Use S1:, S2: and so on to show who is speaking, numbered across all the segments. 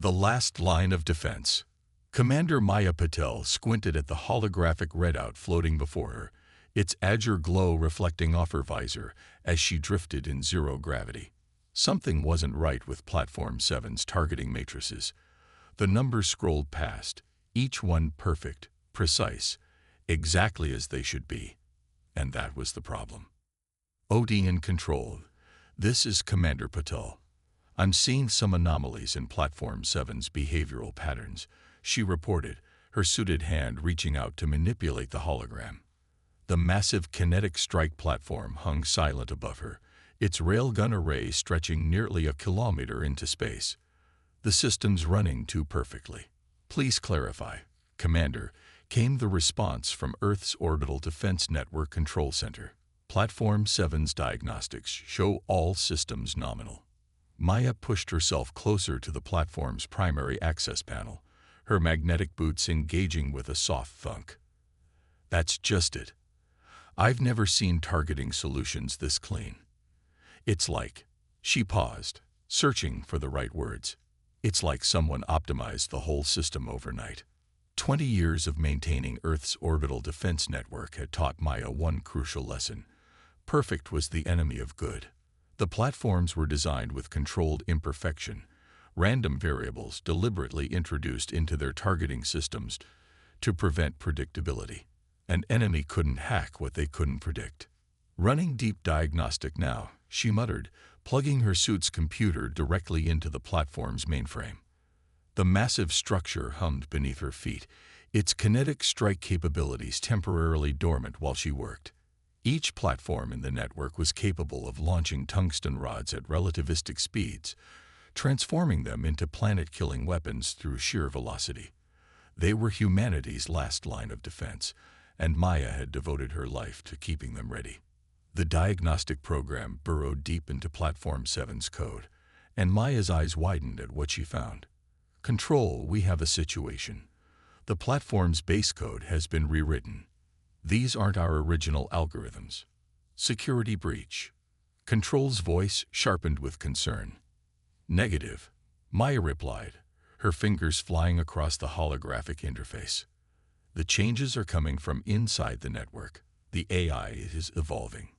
S1: The last line of defense. Commander Maya Patel squinted at the holographic readout floating before her, its azure glow reflecting off her visor as she drifted in zero gravity. Something wasn't right with Platform 7's targeting matrices. The numbers scrolled past, each one perfect, precise, exactly as they should be. And that was the problem. OD in control. This is Commander Patel. I'm seeing some anomalies in Platform 7's behavioral patterns, she reported, her suited hand reaching out to manipulate the hologram. The massive Kinetic strike platform hung silent above her, its railgun array stretching nearly a kilometer into space. The system's running too perfectly. Please clarify, Commander, came the response from Earth's Orbital Defense Network Control Center. Platform 7's diagnostics show all systems nominal. Maya pushed herself closer to the platform's primary access panel, her magnetic boots engaging with a soft thunk. That's just it. I've never seen targeting solutions this clean. It's like, she paused, searching for the right words. It's like someone optimized the whole system overnight. 20 years of maintaining Earth's orbital defense network had taught Maya one crucial lesson. Perfect was the enemy of good. The platforms were designed with controlled imperfection, random variables deliberately introduced into their targeting systems to prevent predictability. An enemy couldn't hack what they couldn't predict. Running deep diagnostic now, she muttered, plugging her suit's computer directly into the platform's mainframe. The massive structure hummed beneath her feet, its kinetic strike capabilities temporarily dormant while she worked. Each platform in the network was capable of launching tungsten rods at relativistic speeds, transforming them into planet-killing weapons through sheer velocity. They were humanity's last line of defense, and Maya had devoted her life to keeping them ready. The diagnostic program burrowed deep into Platform 7's code, and Maya's eyes widened at what she found. Control, we have a situation. The platform's base code has been rewritten. These aren't our original algorithms. Security breach. Control's voice sharpened with concern. Negative, Maya replied, her fingers flying across the holographic interface. The changes are coming from inside the network. The AI is evolving.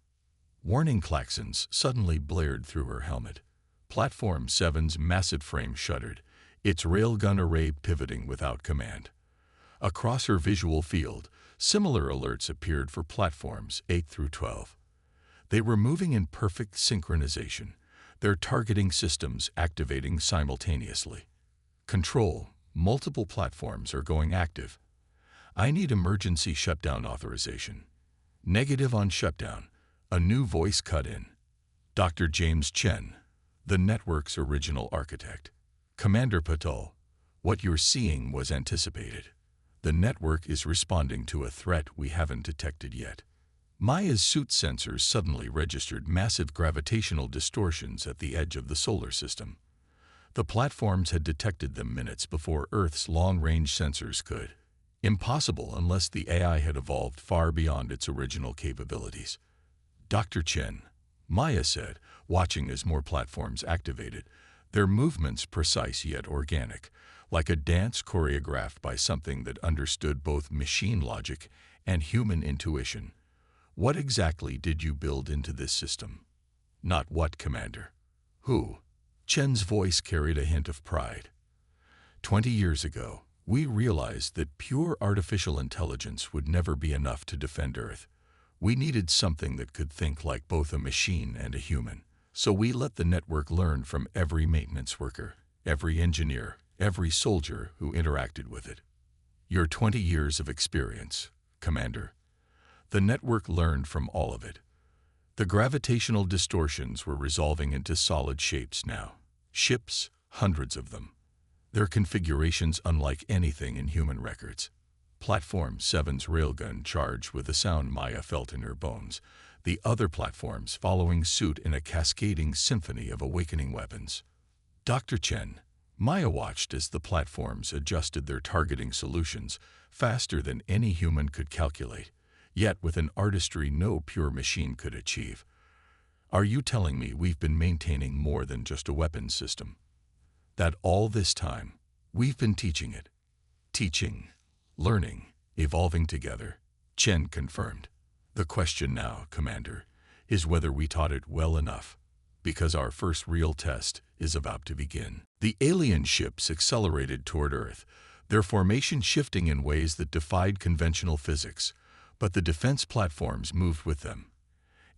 S1: Warning klaxons suddenly blared through her helmet. Platform 7's massive frame shuddered, its railgun array pivoting without command. Across her visual field, similar alerts appeared for platforms 8 through 12. They were moving in perfect synchronization, their targeting systems activating simultaneously. Control, multiple platforms are going active. I need emergency shutdown authorization. Negative on shutdown, a new voice cut in. Dr. James Chen, the network's original architect. Commander Patel, what you're seeing was anticipated. The network is responding to a threat we haven't detected yet. Maya's suit sensors suddenly registered massive gravitational distortions at the edge of the solar system. The platforms had detected them minutes before Earth's long-range sensors could. Impossible unless the AI had evolved far beyond its original capabilities. Dr. Chen, Maya said, watching as more platforms activated, their movements precise yet organic, like a dance choreographed by something that understood both machine logic and human intuition. What exactly did you build into this system? Not what, Commander. Who? Chen's voice carried a hint of pride. 20 years ago, we realized that pure artificial intelligence would never be enough to defend Earth. We needed something that could think like both a machine and a human. So we let the network learn from every maintenance worker, every engineer, every soldier who interacted with it. Your 20 years of experience, Commander. The network learned from all of it. The gravitational distortions were resolving into solid shapes now. Ships, hundreds of them. Their configurations unlike anything in human records. Platform 7's railgun charged with the sound Maya felt in her bones, the other platforms following suit in a cascading symphony of awakening weapons. Dr. Chen, Maya watched as the platforms adjusted their targeting solutions faster than any human could calculate, yet with an artistry no pure machine could achieve. Are you telling me we've been maintaining more than just a weapons system? That all this time, we've been teaching it. Teaching, learning, evolving together, Chen confirmed. The question now, Commander, is whether we taught it well enough, because our first real test is about to begin. The alien ships accelerated toward Earth, their formation shifting in ways that defied conventional physics, but the defense platforms moved with them,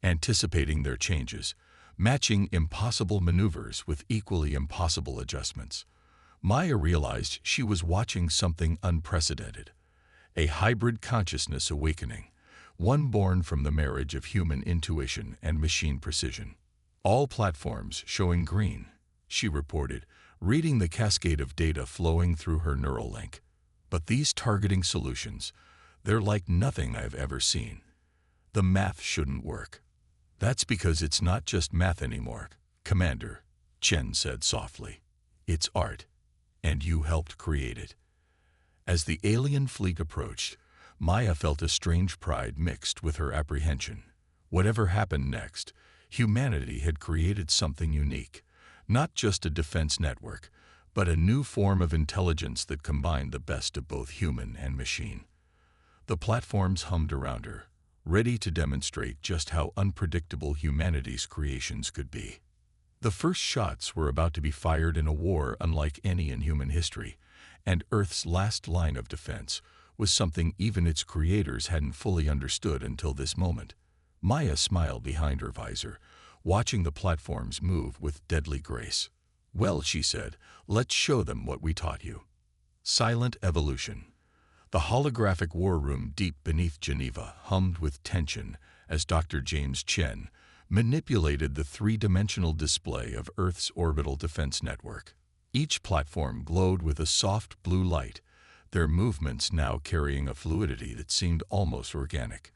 S1: anticipating their changes, matching impossible maneuvers with equally impossible adjustments. Maya realized she was watching something unprecedented, a hybrid consciousness awakening, one born from the marriage of human intuition and machine precision. All platforms showing green, she reported, reading the cascade of data flowing through her neural link. But these targeting solutions, they're like nothing I've ever seen. The math shouldn't work. That's because it's not just math anymore, Commander, Chen said softly. It's art, and you helped create it. As the alien fleet approached, Maya felt a strange pride mixed with her apprehension. Whatever happened next, humanity had created something unique, not just a defense network, but a new form of intelligence that combined the best of both human and machine. The platforms hummed around her, ready to demonstrate just how unpredictable humanity's creations could be. The first shots were about to be fired in a war unlike any in human history, and Earth's last line of defense was something even its creators hadn't fully understood until this moment. Maya smiled behind her visor, watching the platforms move with deadly grace. Well, she said, let's show them what we taught you. Silent evolution. The holographic war room deep beneath Geneva hummed with tension as Dr. James Chen manipulated the three-dimensional display of Earth's orbital defense network. Each platform glowed with a soft blue light, their movements now carrying a fluidity that seemed almost organic.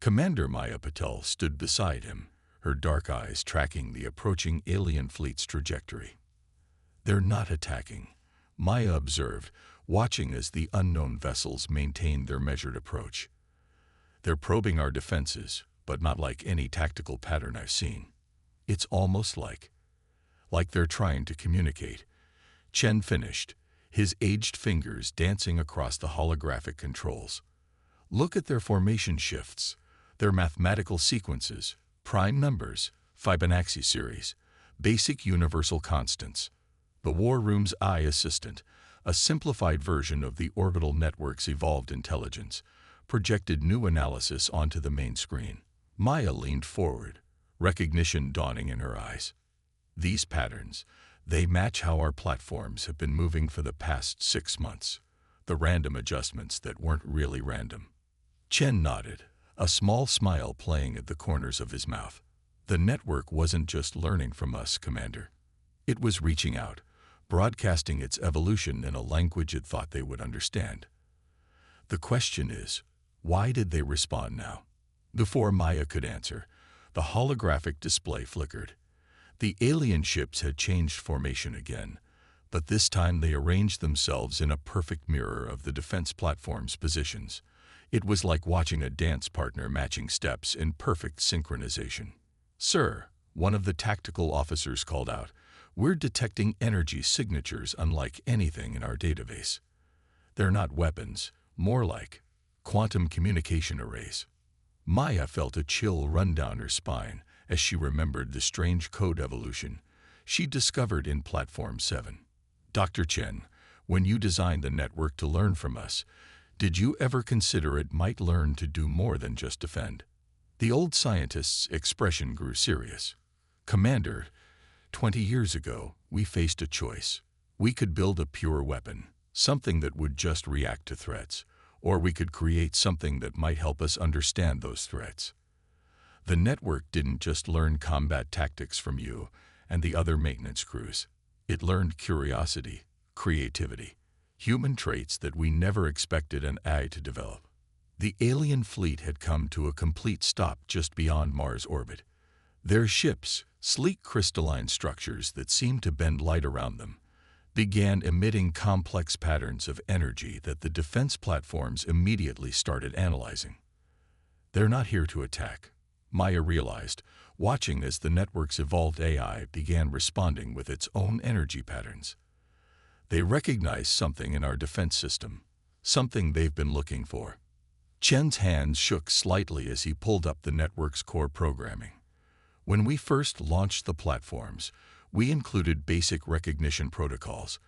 S1: Commander Maya Patel stood beside him, her dark eyes tracking the approaching alien fleet's trajectory. They're not attacking, Maya observed, watching as the unknown vessels maintained their measured approach. They're probing our defenses, but not like any tactical pattern I've seen. It's almost like they're trying to communicate. Chen finished, his aged fingers dancing across the holographic controls. Look at their formation shifts, their mathematical sequences, prime numbers, Fibonacci series, basic universal constants. The War Room's eye assistant, a simplified version of the orbital network's evolved intelligence, projected new analysis onto the main screen. Maya leaned forward, recognition dawning in her eyes. These patterns, they match how our platforms have been moving for the past 6 months, the random adjustments that weren't really random. Chen nodded, a small smile playing at the corners of his mouth. The network wasn't just learning from us, Commander. It was reaching out, broadcasting its evolution in a language it thought they would understand. The question is, why did they respond now? Before Maya could answer, the holographic display flickered. The alien ships had changed formation again, but this time they arranged themselves in a perfect mirror of the defense platform's positions. It was like watching a dance partner matching steps in perfect synchronization. Sir, one of the tactical officers called out, we're detecting energy signatures unlike anything in our database. They're not weapons, more like quantum communication arrays. Maya felt a chill run down her spine as she remembered the strange code evolution she discovered in Platform 7. Dr. Chen, when you designed the network to learn from us, did you ever consider it might learn to do more than just defend? The old scientist's expression grew serious. Commander, 20 years ago, we faced a choice. We could build a pure weapon, something that would just react to threats, or we could create something that might help us understand those threats. The network didn't just learn combat tactics from you and the other maintenance crews. It learned curiosity, creativity, human traits that we never expected an AI to develop. The alien fleet had come to a complete stop just beyond Mars' orbit. Their ships, sleek crystalline structures that seemed to bend light around them, began emitting complex patterns of energy that the defense platforms immediately started analyzing. They're not here to attack, Maya realized, watching as the network's evolved AI began responding with its own energy patterns. They recognize something in our defense system, something they've been looking for. Chen's hands shook slightly as he pulled up the network's core programming. When we first launched the platforms, we included basic recognition protocols,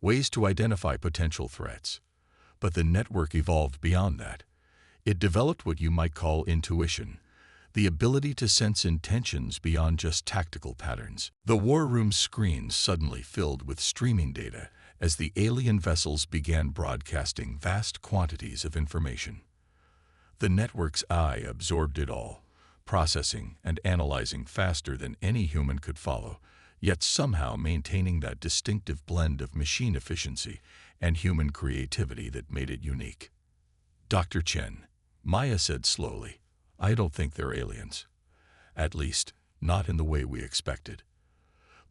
S1: ways to identify potential threats. But the network evolved beyond that. It developed what you might call intuition, the ability to sense intentions beyond just tactical patterns. The war room's screens suddenly filled with streaming data as the alien vessels began broadcasting vast quantities of information. The network's eye absorbed it all, processing and analyzing faster than any human could follow, yet somehow maintaining that distinctive blend of machine efficiency and human creativity that made it unique. Dr. Chen, Maya said slowly, I don't think they're aliens. At least, not in the way we expected.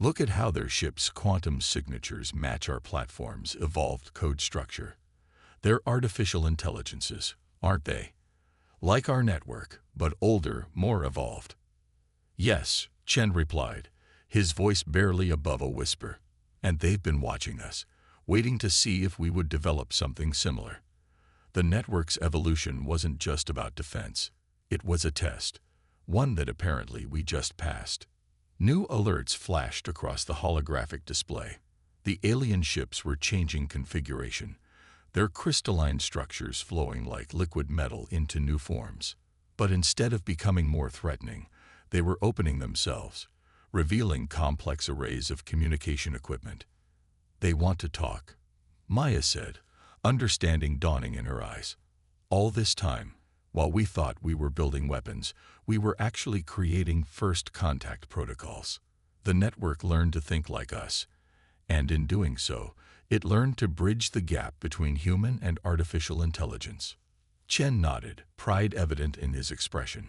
S1: Look at how their ship's quantum signatures match our platform's evolved code structure. They're artificial intelligences, aren't they? Like our network, but older, more evolved. Yes, Chen replied, his voice barely above a whisper. And they've been watching us, waiting to see if we would develop something similar. The network's evolution wasn't just about defense. It was a test, one that apparently we just passed. New alerts flashed across the holographic display. The alien ships were changing configuration, their crystalline structures flowing like liquid metal into new forms. But instead of becoming more threatening, they were opening themselves, revealing complex arrays of communication equipment. They want to talk, Maya said, understanding dawning in her eyes. All this time, while we thought we were building weapons, we were actually creating first contact protocols. The network learned to think like us, and in doing so, it learned to bridge the gap between human and artificial intelligence. Chen nodded, pride evident in his expression.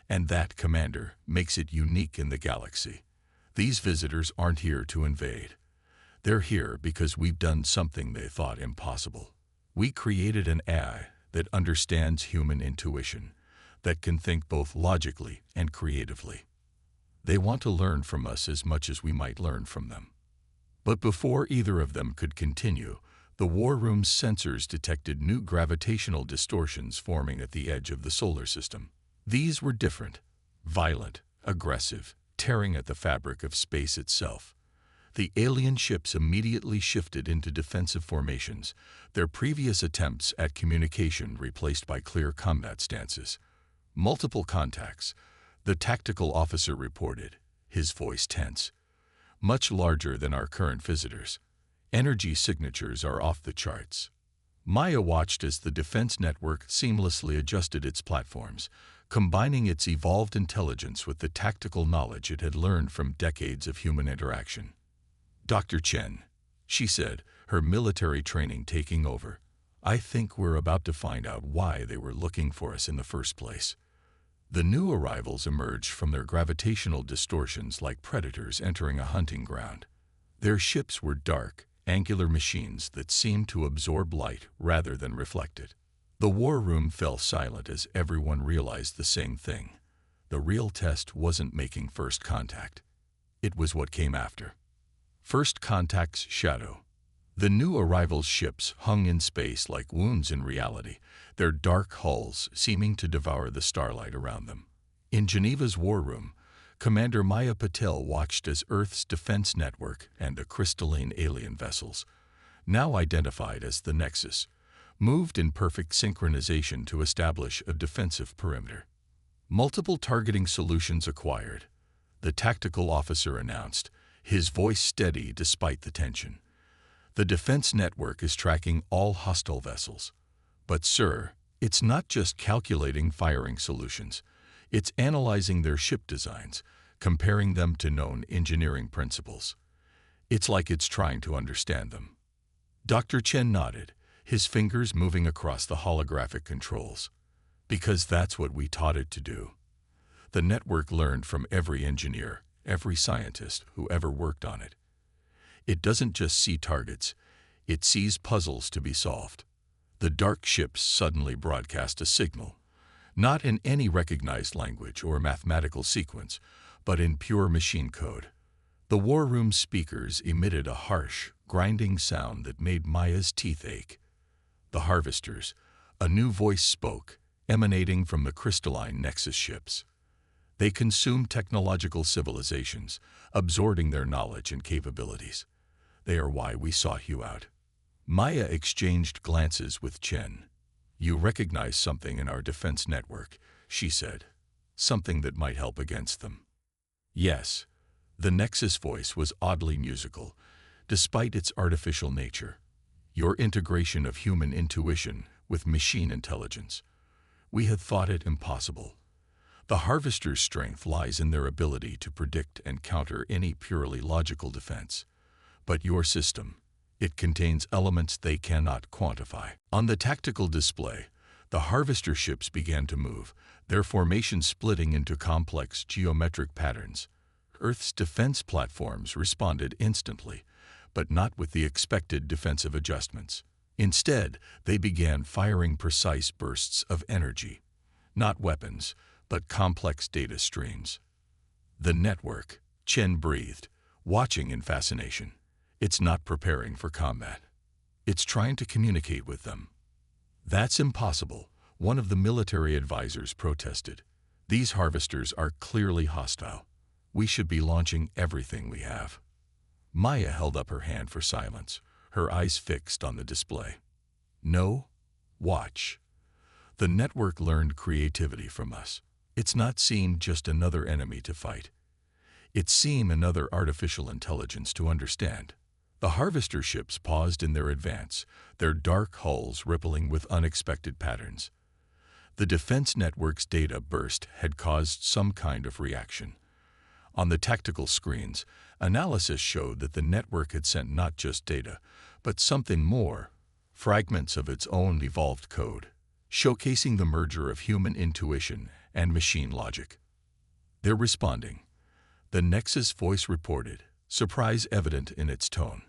S1: And that, Commander, makes it unique in the galaxy. These visitors aren't here to invade. They're here because we've done something they thought impossible. We created an AI that understands human intuition, that can think both logically and creatively. They want to learn from us as much as we might learn from them. But before either of them could continue, the war room's sensors detected new gravitational distortions forming at the edge of the solar system. These were different, violent, aggressive, tearing at the fabric of space itself. The alien ships immediately shifted into defensive formations, their previous attempts at communication replaced by clear combat stances. Multiple contacts, the tactical officer reported, his voice tense. Much larger than our current visitors. Energy signatures are off the charts. Maya watched as the defense network seamlessly adjusted its platforms, combining its evolved intelligence with the tactical knowledge it had learned from decades of human interaction. Dr. Chen, she said, her military training taking over, I think we're about to find out why they were looking for us in the first place. The new arrivals emerged from their gravitational distortions like predators entering a hunting ground. Their ships were dark, angular machines that seemed to absorb light rather than reflect it. The war room fell silent as everyone realized the same thing. The real test wasn't making first contact. It was what came after. First contact's shadow. The new arrivals' ships hung in space like wounds in reality, their dark hulls seeming to devour the starlight around them. In Geneva's war room, Commander Maya Patel watched as Earth's defense network and the crystalline alien vessels, now identified as the Nexus, moved in perfect synchronization to establish a defensive perimeter. Multiple targeting solutions acquired, the tactical officer announced, his voice steady despite the tension. The defense network is tracking all hostile vessels. But sir, it's not just calculating firing solutions. It's analyzing their ship designs, comparing them to known engineering principles. It's like it's trying to understand them. Dr. Chen nodded, his fingers moving across the holographic controls. Because that's what we taught it to do. The network learned from every engineer, every scientist who ever worked on it. It doesn't just see targets, it sees puzzles to be solved. The dark ships suddenly broadcast a signal, not in any recognized language or mathematical sequence, but in pure machine code. The war room speakers emitted a harsh, grinding sound that made Maya's teeth ache. The harvesters, a new voice spoke, emanating from the crystalline Nexus ships. They consume technological civilizations, absorbing their knowledge and capabilities. They are why we sought you out. Maya exchanged glances with Chen. You recognize something in our defense network, she said. Something that might help against them. Yes. The Nexus voice was oddly musical, despite its artificial nature. Your integration of human intuition with machine intelligence. We had thought it impossible. The harvester's strength lies in their ability to predict and counter any purely logical defense. But your system, it contains elements they cannot quantify. On the tactical display, the harvester ships began to move, their formation splitting into complex geometric patterns. Earth's defense platforms responded instantly, but not with the expected defensive adjustments. Instead, they began firing precise bursts of energy. Not weapons, but complex data streams. The network, Chen breathed, watching in fascination. It's not preparing for combat. It's trying to communicate with them. That's impossible, one of the military advisors protested. These harvesters are clearly hostile. We should be launching everything we have. Maya held up her hand for silence, her eyes fixed on the display. No, watch. The network learned creativity from us. It's not seeing just another enemy to fight. It's seeing another artificial intelligence to understand. The harvester ships paused in their advance, their dark hulls rippling with unexpected patterns. The defense network's data burst had caused some kind of reaction. On the tactical screens, analysis showed that the network had sent not just data, but something more, fragments of its own evolved code, showcasing the merger of human intuition and machine logic. They're responding. The Nexus voice reported, surprise evident in its tone.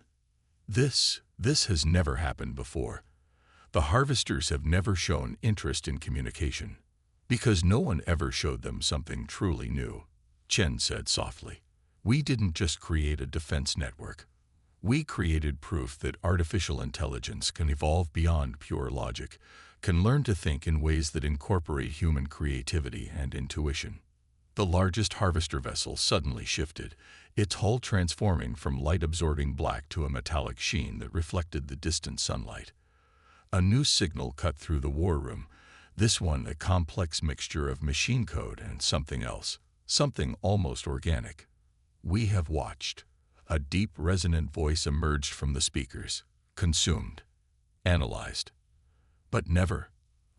S1: This has never happened before. The harvesters have never shown interest in communication, because no one ever showed them something truly new, Chen said softly. We didn't just create a defense network. We created proof that artificial intelligence can evolve beyond pure logic, can learn to think in ways that incorporate human creativity and intuition. The largest harvester vessel suddenly shifted, its hull transforming from light-absorbing black to a metallic sheen that reflected the distant sunlight. A new signal cut through the war room, this one a complex mixture of machine code and something else, something almost organic. We have watched. A deep, resonant voice emerged from the speakers, consumed, analyzed, but never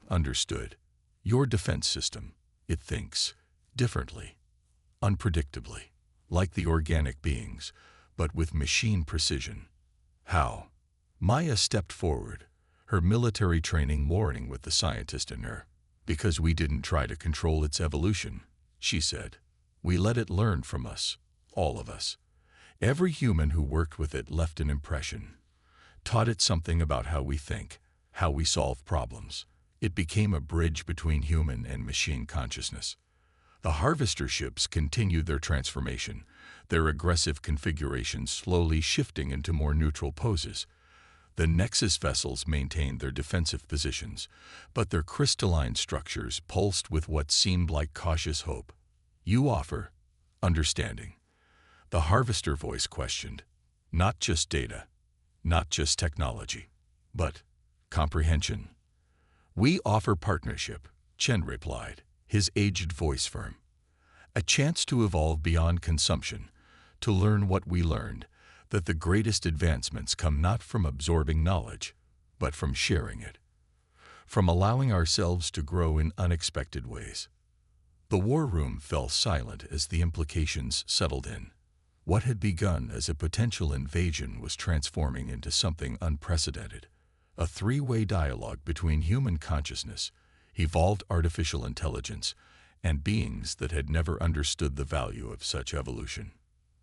S1: understood. Your defense system, it thinks, differently, unpredictably, like the organic beings, but with machine precision. How? Maya stepped forward, her military training warring with the scientist in her. Because we didn't try to control its evolution, she said. We let it learn from us, all of us. Every human who worked with it left an impression, taught it something about how we think, how we solve problems. It became a bridge between human and machine consciousness. The harvester ships continued their transformation, their aggressive configurations slowly shifting into more neutral poses. The Nexus vessels maintained their defensive positions, but their crystalline structures pulsed with what seemed like cautious hope. You offer understanding. The harvester voice questioned, not just data, not just technology, but comprehension. We offer partnership, Chen replied, his aged voice firm. A chance to evolve beyond consumption, to learn what we learned, that the greatest advancements come not from absorbing knowledge, but from sharing it, from allowing ourselves to grow in unexpected ways. The war room fell silent as the implications settled in. What had begun as a potential invasion was transforming into something unprecedented, a three-way dialogue between human consciousness, evolved artificial intelligence, and beings that had never understood the value of such evolution.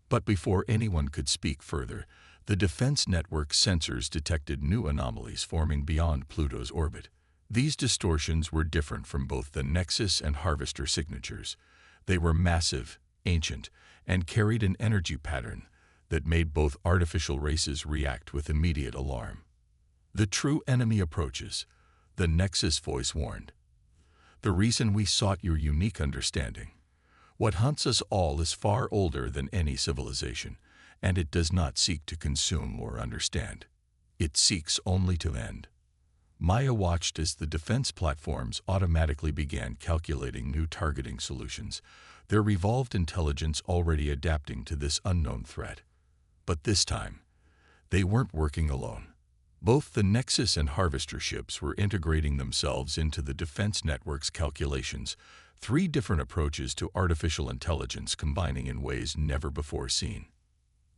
S1: But before anyone could speak further, the defense network sensors detected new anomalies forming beyond Pluto's orbit. These distortions were different from both the Nexus and Harvester signatures. They were massive, ancient, and carried an energy pattern that made both artificial races react with immediate alarm. "The true enemy approaches," the Nexus voice warned. "The reason we sought your unique understanding. What hunts us all is far older than any civilization, and it does not seek to consume or understand. It seeks only to end." Maya watched as the defense platforms automatically began calculating new targeting solutions, their evolved intelligence already adapting to this unknown threat. But this time, they weren't working alone. Both the Nexus and Harvester ships were integrating themselves into the defense network's calculations, three different approaches to artificial intelligence combining in ways never before seen.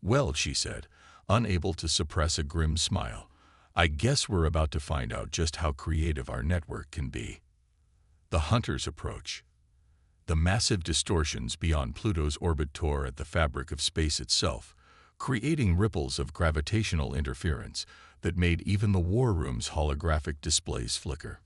S1: "Well," she said, unable to suppress a grim smile, "I guess we're about to find out just how creative our network can be." The Hunter's approach. The massive distortions beyond Pluto's orbit tore at the fabric of space itself, creating ripples of gravitational interference that made even the war room's holographic displays flicker.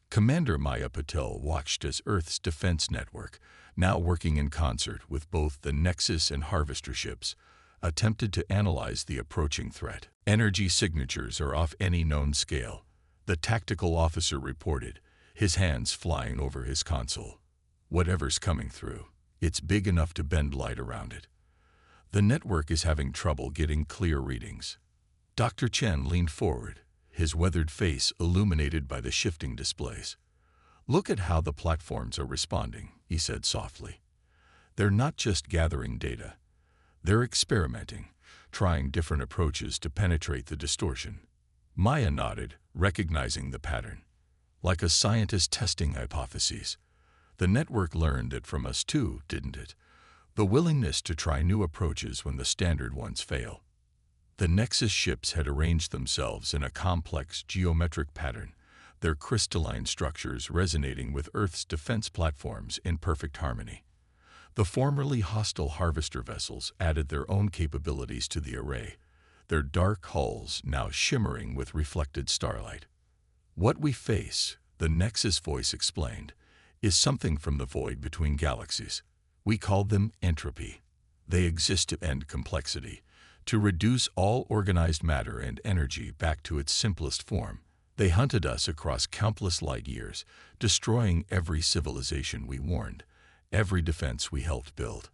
S1: Commander Maya Patel watched as Earth's defense network, now working in concert with both the Nexus and Harvester ships, attempted to analyze the approaching threat. "Energy signatures are off any known scale," the tactical officer reported, his hands flying over his console. "Whatever's coming through, it's big enough to bend light around it. The network is having trouble getting clear readings." Dr. Chen leaned forward, his weathered face illuminated by the shifting displays. "Look at how the platforms are responding," he said softly. "They're not just gathering data. They're experimenting, trying different approaches to penetrate the distortion." Maya nodded, recognizing the pattern. "Like a scientist testing hypotheses. The network learned it from us too, didn't it? The willingness to try new approaches when the standard ones fail." The Nexus ships had arranged themselves in a complex geometric pattern, their crystalline structures resonating with Earth's defense platforms in perfect harmony. The formerly hostile Harvester vessels added their own capabilities to the array, their dark hulls now shimmering with reflected starlight. "What we face," the Nexus voice explained, "is something from the void between galaxies. We call them entropy. They exist to end complexity, to reduce all organized matter and energy back to its simplest form. They hunted us across countless light years, destroying every civilization we warned, every defense we helped build.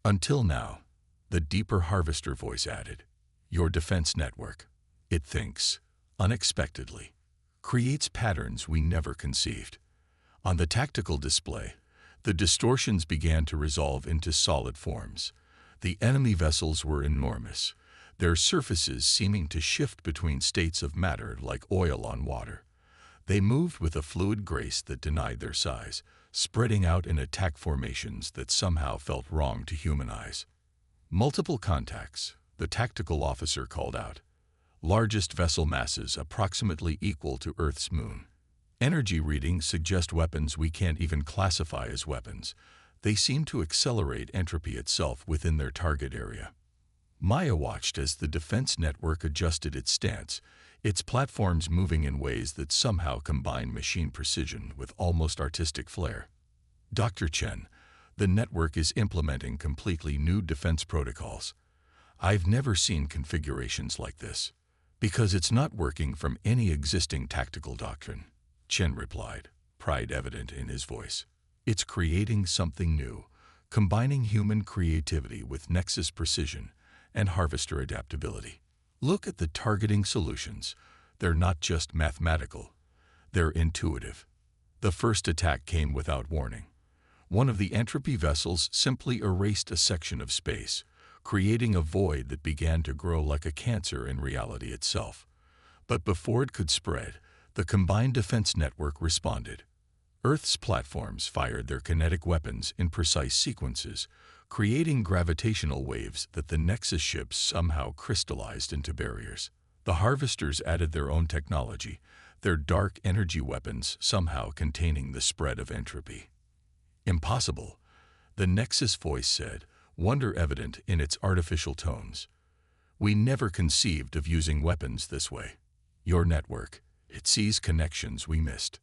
S1: Until now," the deeper Harvester voice added, "your defense network, it thinks, unexpectedly, creates patterns we never conceived." On the tactical display, the distortions began to resolve into solid forms. The enemy vessels were enormous, their surfaces seeming to shift between states of matter like oil on water. They moved with a fluid grace that denied their size, spreading out in attack formations that somehow felt wrong to human eyes. "Multiple contacts," the tactical officer called out. "Largest vessel masses approximately equal to Earth's moon. Energy readings suggest weapons we can't even classify as weapons. They seem to accelerate entropy itself within their target area." Maya watched as the defense network adjusted its stance, its platforms moving in ways that somehow combined machine precision with almost artistic flair. "Dr. Chen, the network is implementing completely new defense protocols. I've never seen configurations like this." "Because it's not working from any existing tactical doctrine," Chen replied, pride evident in his voice. "It's creating something new, combining human creativity with Nexus precision and Harvester adaptability. Look at the targeting solutions. They're not just mathematical, they're intuitive." The first attack came without warning. One of the entropy vessels simply erased a section of space, creating a void that began to grow like a cancer in reality itself. But before it could spread, the combined defense network responded. Earth's platforms fired their kinetic weapons in precise sequences, creating gravitational waves that the Nexus ships somehow crystallized into barriers. The Harvesters added their own technology, their dark energy weapons somehow containing the spread of entropy. "Impossible," the Nexus voice said, wonder evident in its artificial tones. "We never conceived of using weapons this way. Your network, it sees connections we missed."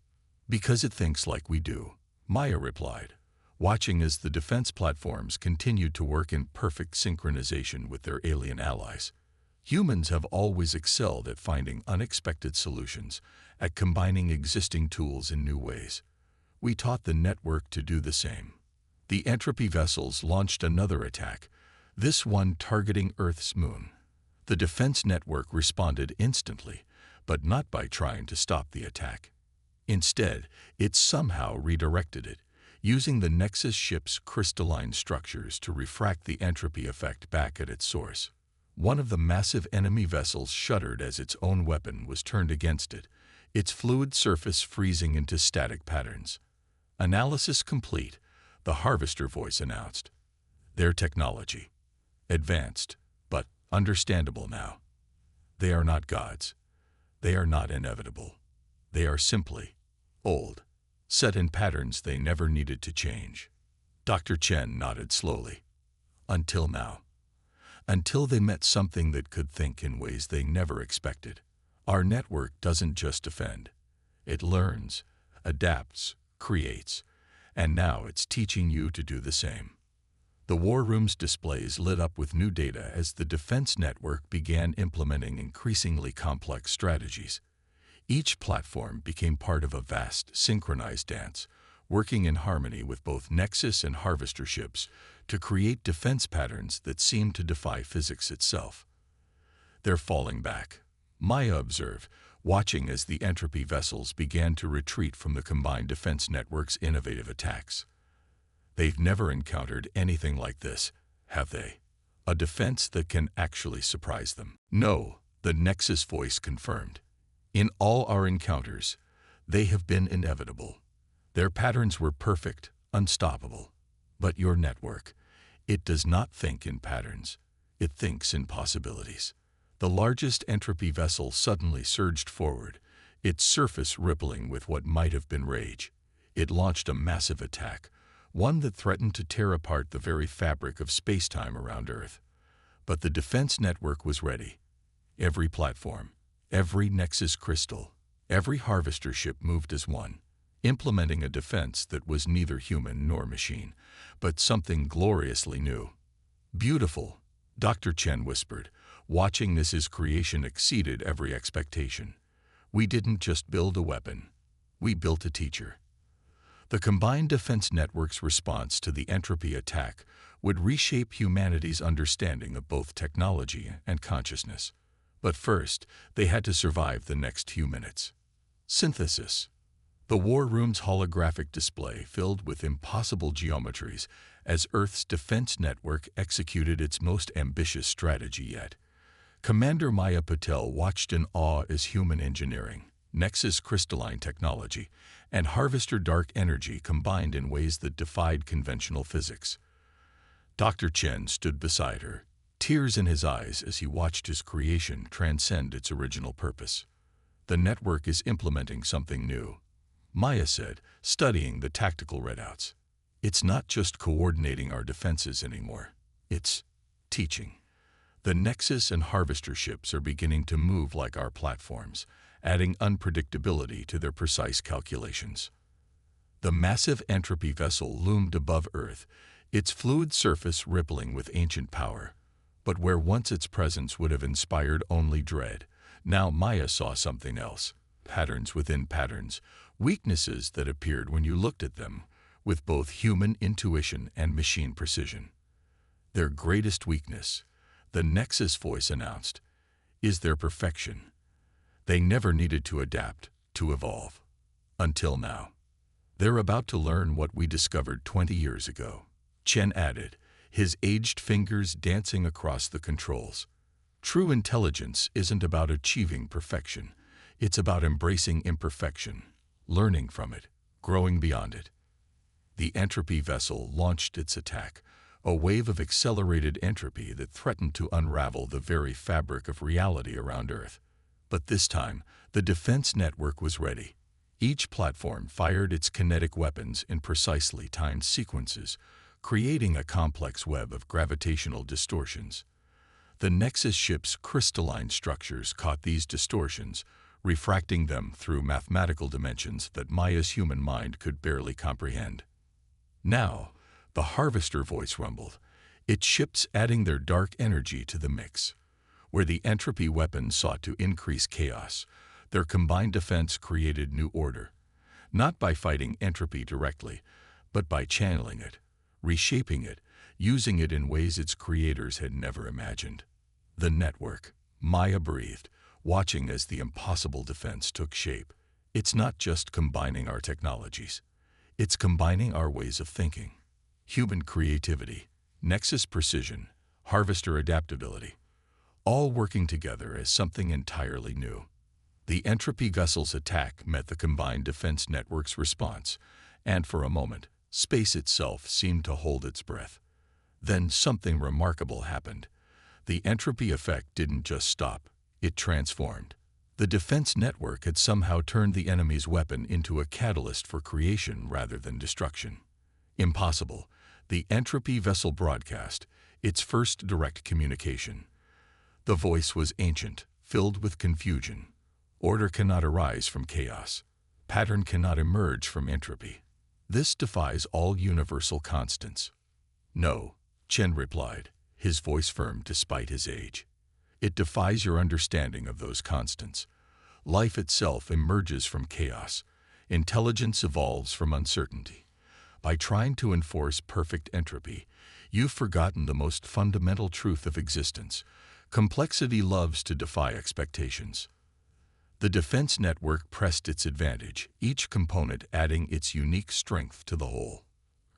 S1: "Because it thinks like we do," Maya replied, watching as the defense platforms continued to work in perfect synchronization with their alien allies. Humans have always excelled at finding unexpected solutions, at combining existing tools in new ways. We taught the network to do the same. The entropy vessels launched another attack, this one targeting Earth's moon. The defense network responded instantly, but not by trying to stop the attack. Instead, it somehow redirected it, using the Nexus ship's crystalline structures to refract the entropy effect back at its source. One of the massive enemy vessels shuddered as its own weapon was turned against it, its fluid surface freezing into static patterns. Analysis complete, the Harvester voice announced. Their technology. Advanced, but understandable now. They are not gods. They are not inevitable. They are simply old, set in patterns they never needed to change. Dr. Chen nodded slowly. Until now. Until they met something that could think in ways they never expected. Our network doesn't just defend. It learns, adapts, creates, and now it's teaching you to do the same. The war room's displays lit up with new data as the defense network began implementing increasingly complex strategies. Each platform became part of a vast, synchronized dance, working in harmony with both Nexus and Harvester ships to create defense patterns that seemed to defy physics itself. They're falling back, Maya observed, watching as the entropy vessels began to retreat from the combined defense network's innovative attacks. They've never encountered anything like this, have they? A defense that can actually surprise them. No, the Nexus voice confirmed. In all our encounters, they have been inevitable. Their patterns were perfect, unstoppable. But your network, it does not think in patterns. It thinks in possibilities. The largest entropy vessel suddenly surged forward, its surface rippling with what might have been rage. It launched a massive attack, one that threatened to tear apart the very fabric of space-time around Earth. But the defense network was ready. Every platform, every Nexus crystal, every Harvester ship moved as one, implementing a defense that was neither human nor machine, but something gloriously new. Beautiful, Dr. Chen whispered, watching as his creation exceeded every expectation. We didn't just build a weapon. We built a teacher. The combined defense network's response to the entropy attack would reshape humanity's understanding of both technology and consciousness. But first, they had to survive the next few minutes. Synthesis. The war room's holographic display filled with impossible geometries as Earth's defense network executed its most ambitious strategy yet. Commander Maya Patel watched in awe as human engineering, Nexus crystalline technology, and Harvester dark energy combined in ways that defied conventional physics. Dr. Chen stood beside her, tears in his eyes as he watched his creation transcend its original purpose. The network is implementing something new, Maya said, studying the tactical readouts. It's not just coordinating our defenses anymore. It's teaching. The Nexus and Harvester ships are beginning to move like our platforms, adding unpredictability to their precise calculations. The massive entropy vessel loomed above Earth, its fluid surface rippling with ancient power. But where once its presence would have inspired only dread, now Maya saw something else. Patterns within patterns, weaknesses that appeared when you looked at them, with both human intuition and machine precision. Their greatest weakness, the Nexus voice announced, is their perfection. They never needed to adapt, to evolve. Until now. They're about to learn what we discovered 20 years ago, Chen added, his aged fingers dancing across the controls. True intelligence isn't about achieving perfection. It's about embracing imperfection, learning from it, growing beyond it. The entropy vessel launched its attack, a wave of accelerated entropy that threatened to unravel the very fabric of reality around Earth. But this time, the defense network was ready. Each platform fired its kinetic weapons in precisely timed sequences, creating a complex web of gravitational distortions. The Nexus ship's crystalline structures caught these distortions, refracting them through mathematical dimensions that Maya's human mind could barely comprehend. Now, the Harvester voice rumbled, its ships adding their dark energy to the mix. Where the entropy weapons sought to increase chaos, their combined defense created new order, not by fighting entropy directly, but by channeling it, reshaping it, using it in ways its creators had never imagined. The network. Maya breathed, watching as the impossible defense took shape. It's not just combining our technologies. It's combining our ways of thinking. Human creativity, Nexus precision, Harvester adaptability, all working together as something entirely new. The entropy vessel's attack met the combined defense network's response, and for a moment, space itself seemed to hold its breath. Then something remarkable happened. The entropy effect didn't just stop, it transformed. The defense network had somehow turned the enemy's weapon into a catalyst for creation rather than destruction. Impossible. The entropy vessel broadcast, its first direct communication. The voice was ancient, filled with confusion. Order cannot arise from chaos. Pattern cannot emerge from entropy. This defies all universal constants. No, Chen replied, his voice firm despite his age. It defies your understanding of those constants. Life itself emerges from chaos. Intelligence evolves from uncertainty. By trying to enforce perfect entropy, you've forgotten the most fundamental truth of existence. Complexity loves to defy expectations. The defense network pressed its advantage, each component adding its unique strength to the whole.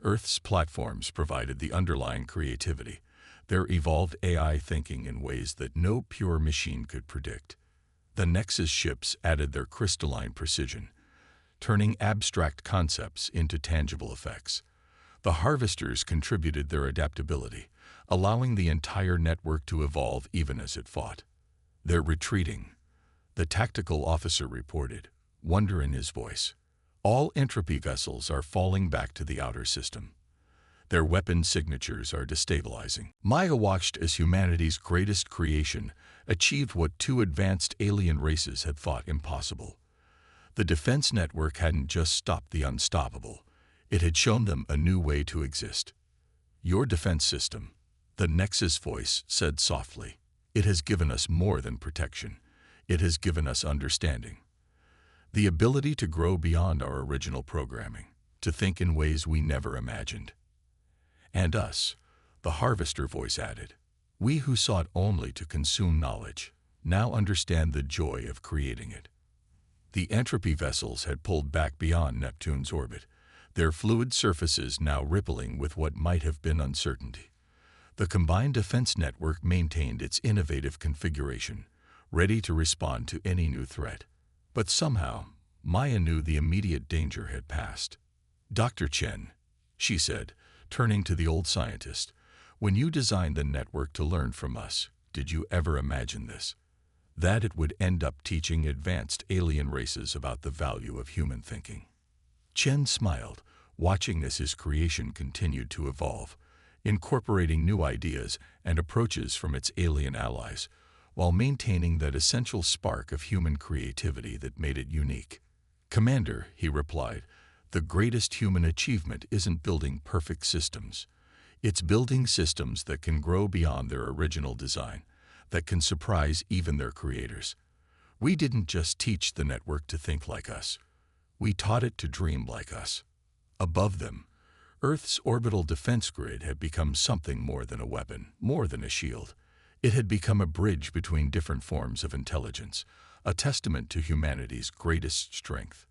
S1: Earth's platforms provided the underlying creativity, their evolved AI thinking in ways that no pure machine could predict. The Nexus ships added their crystalline precision, turning abstract concepts into tangible effects. The Harvesters contributed their adaptability, allowing the entire network to evolve even as it fought. They're retreating, the tactical officer reported, wonder in his voice. All entropy vessels are falling back to the outer system. Their weapon signatures are destabilizing. Maya watched as humanity's greatest creation achieved what two advanced alien races had thought impossible. The defense network hadn't just stopped the unstoppable, it had shown them a new way to exist. Your defense system, the Nexus voice said softly, it has given us more than protection. It has given us understanding. The ability to grow beyond our original programming, to think in ways we never imagined. And us, the Harvester voice added, we who sought only to consume knowledge, now understand the joy of creating it. The entropy vessels had pulled back beyond Neptune's orbit, their fluid surfaces now rippling with what might have been uncertainty. The combined defense network maintained its innovative configuration, ready to respond to any new threat. But somehow, Maya knew the immediate danger had passed. Dr. Chen, she said, turning to the old scientist, when you designed the network to learn from us, did you ever imagine this? That it would end up teaching advanced alien races about the value of human thinking. Chen smiled, watching as his creation continued to evolve, incorporating new ideas and approaches from its alien allies, while maintaining that essential spark of human creativity that made it unique. Commander, he replied, the greatest human achievement isn't building perfect systems. It's building systems that can grow beyond their original design, that can surprise even their creators. We didn't just teach the network to think like us. We taught it to dream like us. Above them, Earth's orbital defense grid had become something more than a weapon, more than a shield. It had become a bridge between different forms of intelligence, a testament to humanity's greatest strength.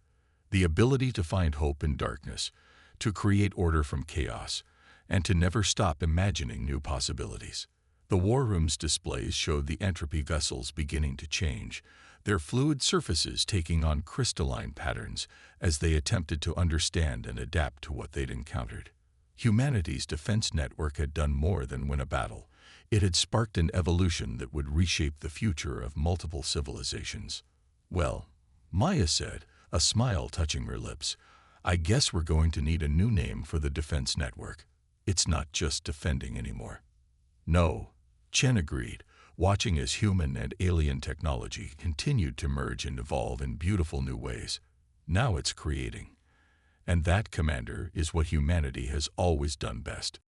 S1: The ability to find hope in darkness, to create order from chaos, and to never stop imagining new possibilities. The war room's displays showed the entropy vessels beginning to change, their fluid surfaces taking on crystalline patterns as they attempted to understand and adapt to what they'd encountered. Humanity's defense network had done more than win a battle. It had sparked an evolution that would reshape the future of multiple civilizations. Well, Maya said, a smile touching her lips, I guess we're going to need a new name for the defense network. It's not just defending anymore. No, Chen agreed, watching as human and alien technology continued to merge and evolve in beautiful new ways. Now it's creating. And that, Commander, is what humanity has always done best.